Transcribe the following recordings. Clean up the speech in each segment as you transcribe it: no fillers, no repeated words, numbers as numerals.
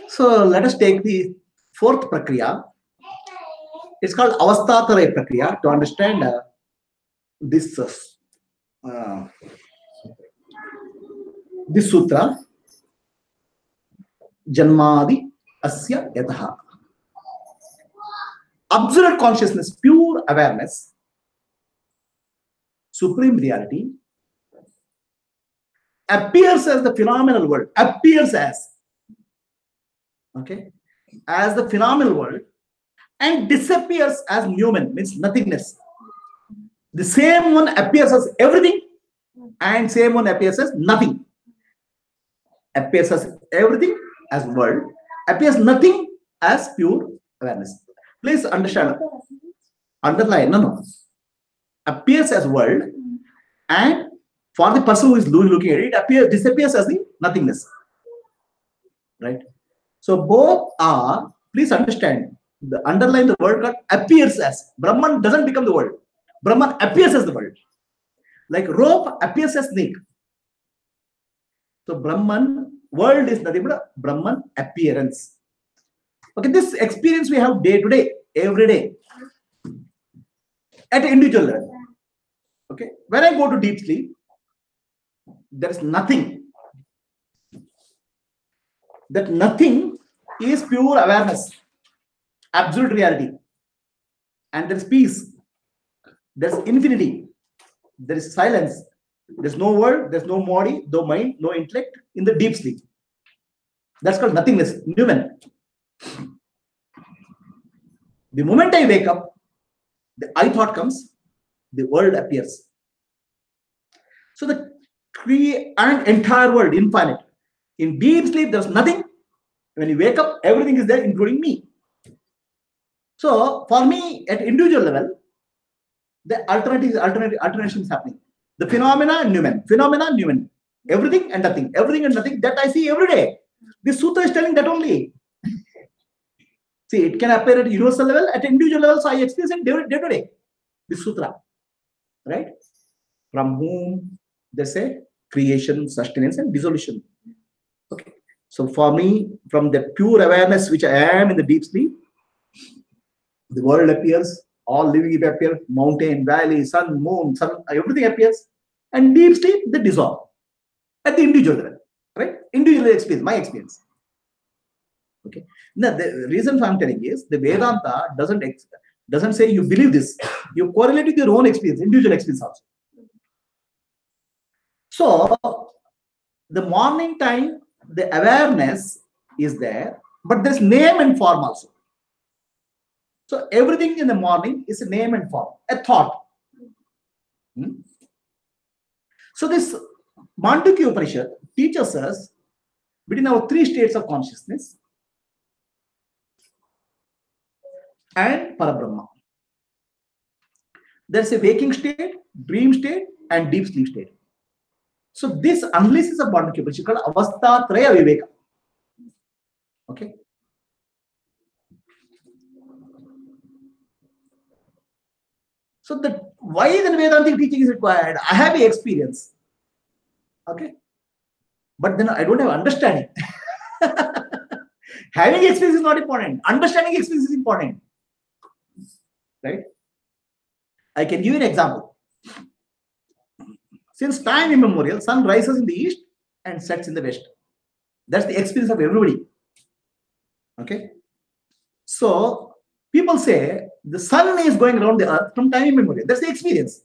So let us take the fourth prakriya. It's called Avastatara Prakriya to understand this this sutra. Janmadi asya yataha. Absolute consciousness, pure awareness, supreme reality, appears as the phenomenal world, appears as, okay, as the phenomenal world, and disappears as Newman, means nothingness. The same one appears as everything, and same one appears as nothing. Appears as everything as world, appears nothing as pure awareness. Please understand, underline, no. Appears as world, and for the person who is looking at it, disappears as the nothingness. Right? So both are, please understand, the underline the word called appears as. Brahman doesn't become the world. Brahman appears as the world. Like rope appears as snake. So Brahman, world is nothing but Brahman appearance. Okay, this experience we have day to day, every day, at individual level. Okay, when I go to deep sleep, there is nothing. That nothing is pure awareness, absolute reality. And there is peace, there is infinity, there is silence, there's no word, there's no body, no mind, no intellect in the deep sleep. That's called nothingness, Newman. The moment I wake up, the I thought comes, the world appears. So the entire world, infinite. In deep sleep, there's nothing. When you wake up, everything is there, including me. So for me, at individual level, the alternation is happening. The phenomena, Newman. Phenomena, Newman. Everything and nothing. Everything and nothing that I see every day. This sutra is telling that only. See, it can appear at universal level, at individual level, so I experience it day to day. This sutra. Right? From whom they say creation, sustenance, and dissolution. Okay. So for me, from the pure awareness which I am in the deep sleep, the world appears, all living appear, mountain, valley, sun, moon, everything appears. And deep sleep, they dissolve at the individual level. Right? Individual experience, my experience. Okay. Now, the reason I'm telling is the Vedanta doesn't say you believe this. You correlate with your own experience, individual experience also. So, the morning time, the awareness is there, but there's name and form also. So, everything in the morning is a name and form, a thought. So, this Mandukya Upanishad teaches us between our three states of consciousness and Parabrahma. There's a waking state, dream state, and deep sleep state. So this analysis of Mandukya Upanishad called Avastatraya Viveka. Okay. So why the Vedantic teaching is required? I have an experience. Okay. But then I don't have understanding. Having experience is not important. Understanding experience is important. Right? I can give you an example. Since time immemorial, sun rises in the east and sets in the west. That's the experience of everybody. Okay. So people say the sun is going around the earth from time immemorial. That's the experience.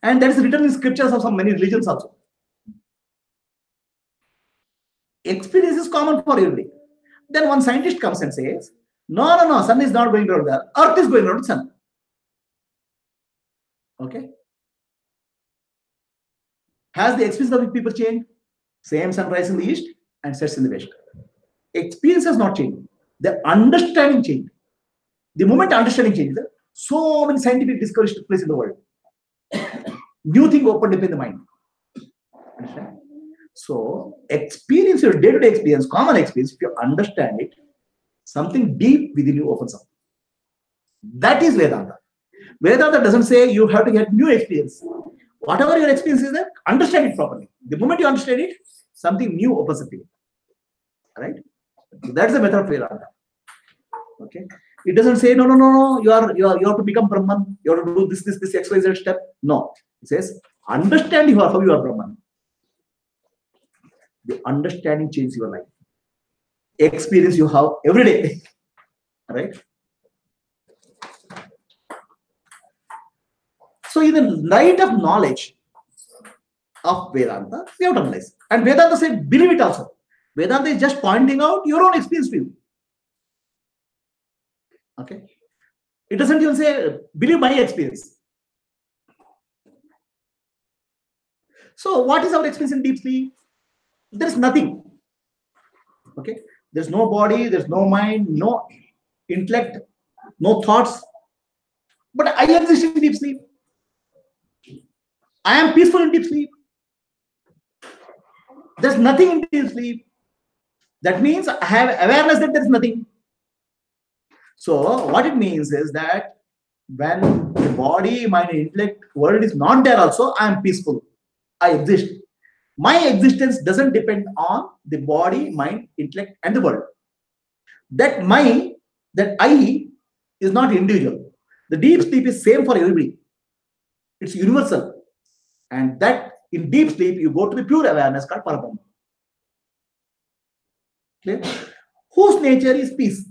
And that is written in scriptures of many religions also. Experience is common for everybody. Then one scientist comes and says, no, sun is not going around the earth. Earth is going around the sun. Okay. Has the experience of the people changed? Same sun rises in the east and sets in the west. Experience has not changed. The understanding changed. The moment understanding changes, so many scientific discoveries took place in the world. New thing opened up in the mind. Understand? So, experience, your day-to-day experience, common experience, if you understand it, something deep within you opens up. That is Vedanta. Vedanta doesn't say you have to get new experience. Whatever your experience is there, understand it properly. The moment you understand it, something new opens up to you. Right? That's the method of Vedanta. Okay. It doesn't say no. You have to become Brahman. You have to do this XYZ step. No. It says understand how you are Brahman. The understanding changes your life. Experience you have every day. Right? So in the light of knowledge of Vedanta, we have to analyze. And Vedanta said, believe it also. Vedanta is just pointing out your own experience to you. Okay. It doesn't even say, believe my experience. So what is our experience in deep sleep? There is nothing. Okay. There's no body, there's no mind, no intellect, no thoughts. But I exist in deep sleep. I am peaceful in deep sleep. There's nothing in deep sleep. That means I have awareness that there's nothing. So what it means is that when the body, mind, intellect world is not there also, I am peaceful. I exist. My existence doesn't depend on the body, mind, intellect, and the world. That I is not individual. The deep sleep is same for everybody. It's universal. And that in deep sleep, you go to the pure awareness called Parabrahma. Clear? Whose nature is peace?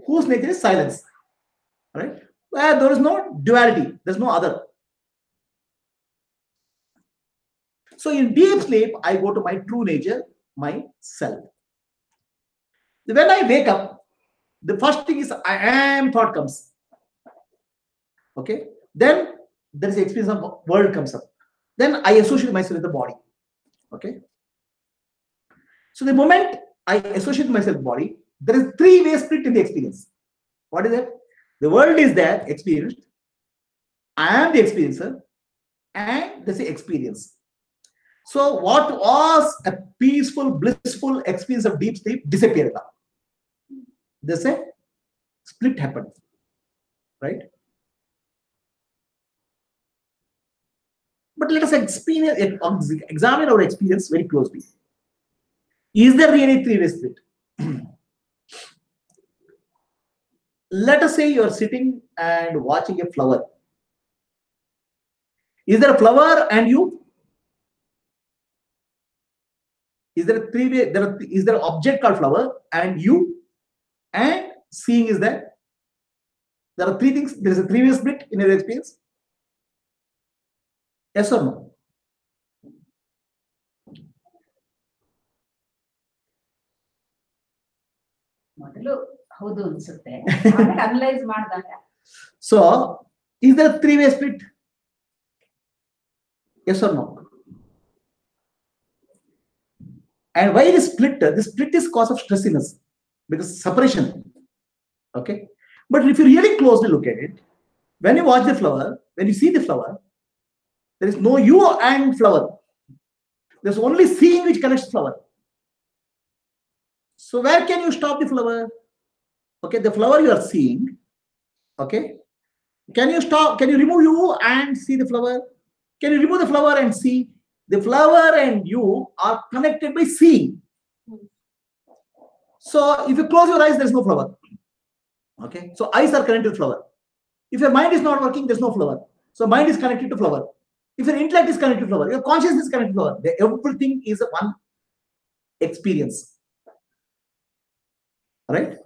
Whose nature is silence? Right? Where there is no duality, there's no other. So in deep sleep, I go to my true nature, myself. When I wake up, the first thing is I am thought comes. Okay. Then there is experience of world comes up. Then I associate myself with the body. Okay. So the moment I associate myself with the body, there is three-way split in the experience. What is it? The world is there, experienced. I am the experiencer, and there's the experience. So what was a peaceful, blissful experience of deep sleep disappeared now. There's a split happened, right? But let us examine our experience very closely. Is there really three-way split? Let us say you are sitting and watching a flower. Is there a flower and you? Is there a three-way? Is there an object called flower and you? And seeing is there? There are three things. There is a three-way split in your experience. Yes or no? So, is there a three-way split? Yes or no? And why is split? The split is cause of stressiness because separation. Okay. But if you really closely look at it, when you watch the flower, when you see the flower, there is no you and flower. There's only seeing which connects flower. So where can you stop the flower? Okay, the flower you are seeing. Okay. Can you stop? Can you remove you and see the flower? Can you remove the flower and see? The flower and you are connected by seeing. So if you close your eyes, there's no flower. Okay. So eyes are connected to flower. If your mind is not working, there's no flower. So mind is connected to flower. If your intellect is connected to flower, your consciousness is connected to flower. Everything is one experience. Right?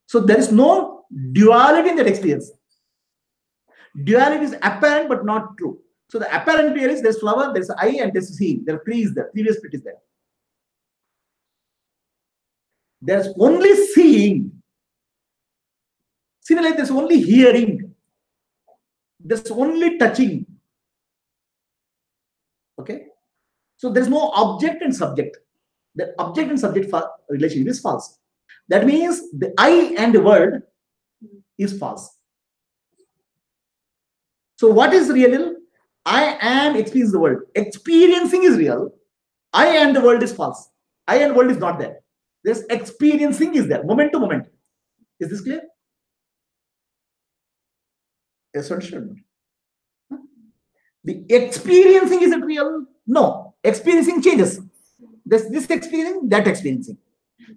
So there is no duality in that experience. Duality is apparent but not true. So the apparent here is there's flower, there's eye, and there's seeing. There are three is there. Previous split is there. There's only seeing. Similarly, there's only hearing. There's only touching. Okay. So there's no object and subject. The object and subject relationship is false. That means the I and the world is false. So what is real? I am experiencing the world. Experiencing is real. I and the world is false. I and world is not there. There's experiencing is there, moment to moment. Is this clear? Yes or should? The experiencing, is it real? No. Experiencing changes. This experiencing, that experiencing.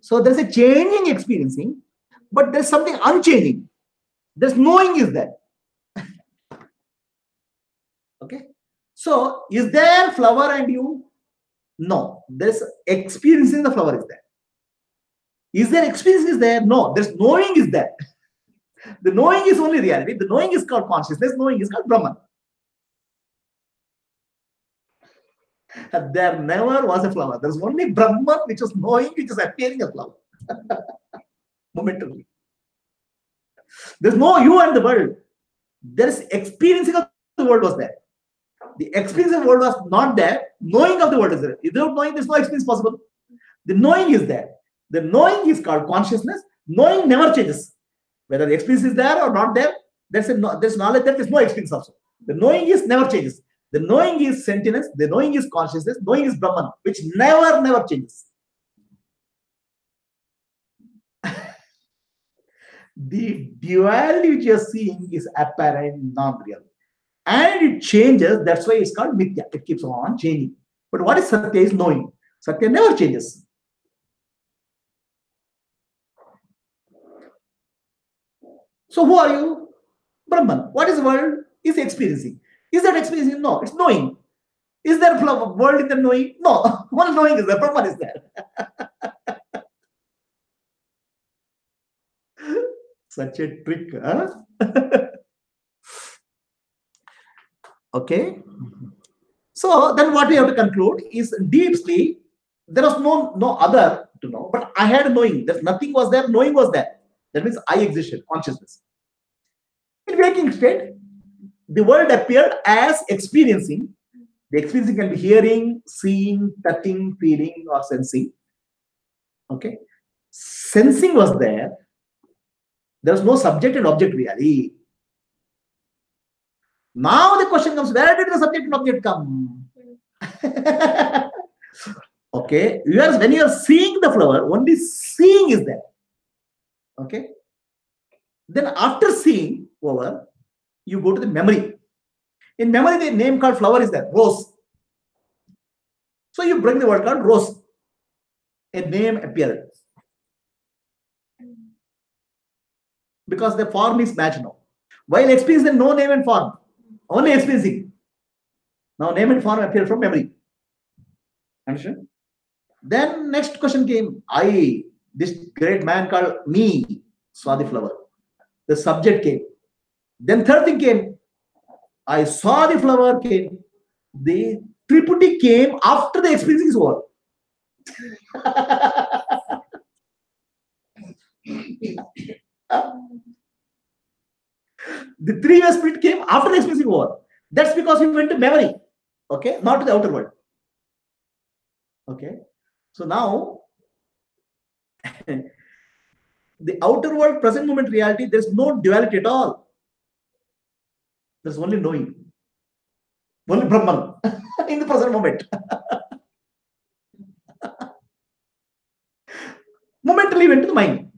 So there's a changing experiencing, but there's something unchanging. There's knowing is there. Okay. So is there flower and you? No. There's experiencing the flower is there. Is there experience is there? No. There's knowing is there. The knowing is only reality. The knowing is called consciousness. Knowing is called Brahman. There never was a flower. There's only Brahman, which is knowing, which is appearing as flower. Momentarily. There's no you and the world. There is experiencing of the world was there. The experience of the world was not there. Knowing of the world is there. Without knowing, there's no experience possible. The knowing is there. The knowing is called consciousness. Knowing never changes. Whether the experience is there or not there, there's knowledge that there's no experience also. The knowing is never changes. The knowing is sentience. The knowing is consciousness. Knowing is Brahman, which never changes. The duality which you are seeing is apparent, non-real. And it changes. That's why it's called mithya. It keeps on changing. But what is Satya is knowing. Satya never changes. So who are you? Brahman. What is the world? Is experiencing. Is that experiencing? No, it's knowing. Is there a world in the knowing? No. Only knowing is there. Brahman is there. Such a trick, huh? Okay. So then what we have to conclude is deeply, there was no other to know, but I had knowing. That nothing was there, knowing was there. That means I existed, consciousness. In waking state, the world appeared as experiencing. The experiencing can be hearing, seeing, touching, feeling, or sensing. Okay. Sensing was there. There was no subject and object really. Now the question comes, where did the subject and object come? Okay. When you are seeing the flower, only seeing is there. Okay. Then after seeing over, you go to the memory. In memory, the name called flower is there, rose. So you bring the word called rose. A name appeared. Because the form is matched now. While experiencing, no name and form. Only experiencing. Now name and form appear from memory. Understand? Then next question came, this great man called me, saw the flower. The subject came. Then third thing came, I saw the flower came. The Triputi came after the experience is over. The three-way split came after the experience is over. That's because we went to memory. Okay, not to the outer world. Okay. So now, the outer world, present moment reality, there's no duality at all. There's only knowing. Only Brahman in the present moment. Momentarily went to the mind.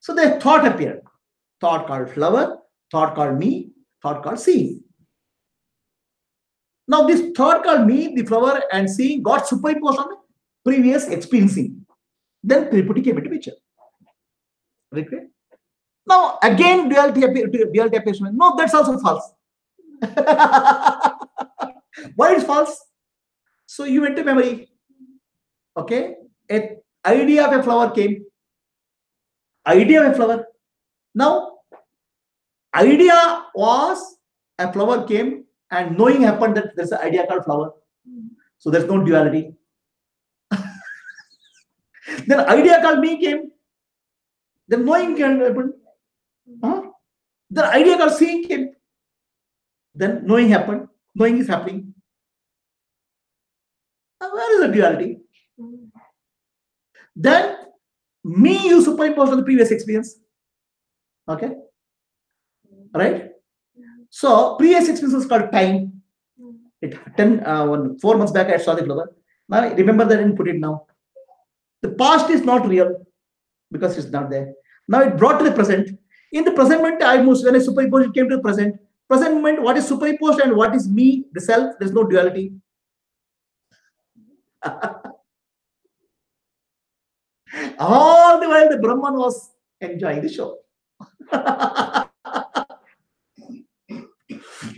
So the thought appeared. Thought called flower, thought called me, thought called seeing. Now this thought called me, the flower and seeing got superimposed on the previous experiencing. Then Triputi came into picture. Right? Now again duality appears. No, that's also false. Why is false? So you went to memory. Okay. An idea of a flower came. Idea of a flower. Now, idea was a flower came and knowing happened that there's an idea called flower. So there's no duality. Then idea called me came. Then knowing can happen. Then idea called seeing came. Then knowing happened. Knowing is happening. Now, where is the duality? Then me you superimpose on the previous experience. Okay. Right? So previous experience was called time. 4 months back I saw the flower. Now I remember that and put it now. The past is not real because it's not there. Now it brought to the present. In the present moment, when I superimpose, it came to the present. present moment, what is superimposed and what is me, the self. There's no duality. All the while the Brahman was enjoying the show.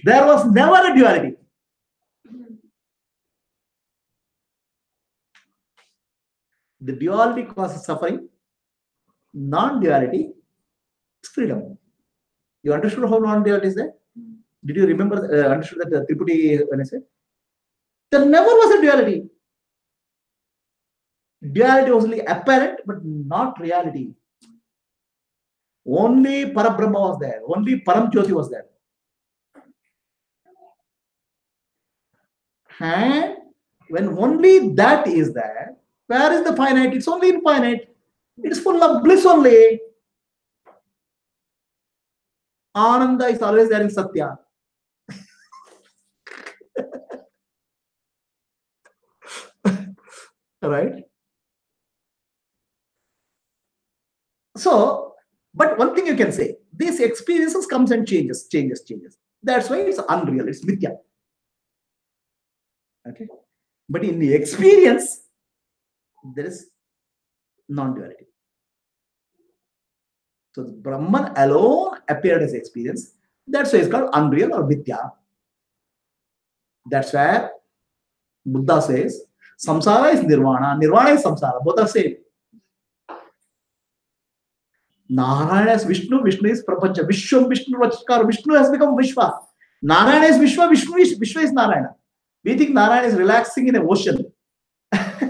There was never a duality. The duality causes suffering. Non-duality is freedom. You understood how non-duality is there? Did you remember, understood that Triputi when I said? There never was a duality. Duality was only apparent, but not reality. Only Parabrahma was there. Only Param Jyoti was there. And when only that is there, where is the finite? It's only infinite. It is full of bliss only. Ananda is always there in Satya. Right? So, but one thing you can say, these experiences comes and changes. That's why it's unreal, it's mithya. Okay. But in the experience, there is non-duality. So the Brahman alone appeared as experience. That's why it's called unreal or mithya. That's where Buddha says, samsara is nirvana, nirvana is samsara. Both are same. Narayana is Vishnu, Vishnu is Prapancha. Vishwam Vishnu Vachkar. Vishnu has become Vishwa. Narayana is Vishwa, Vishwa is Narayana. We think Narayana is relaxing in an ocean.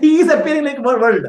He is appearing like a world.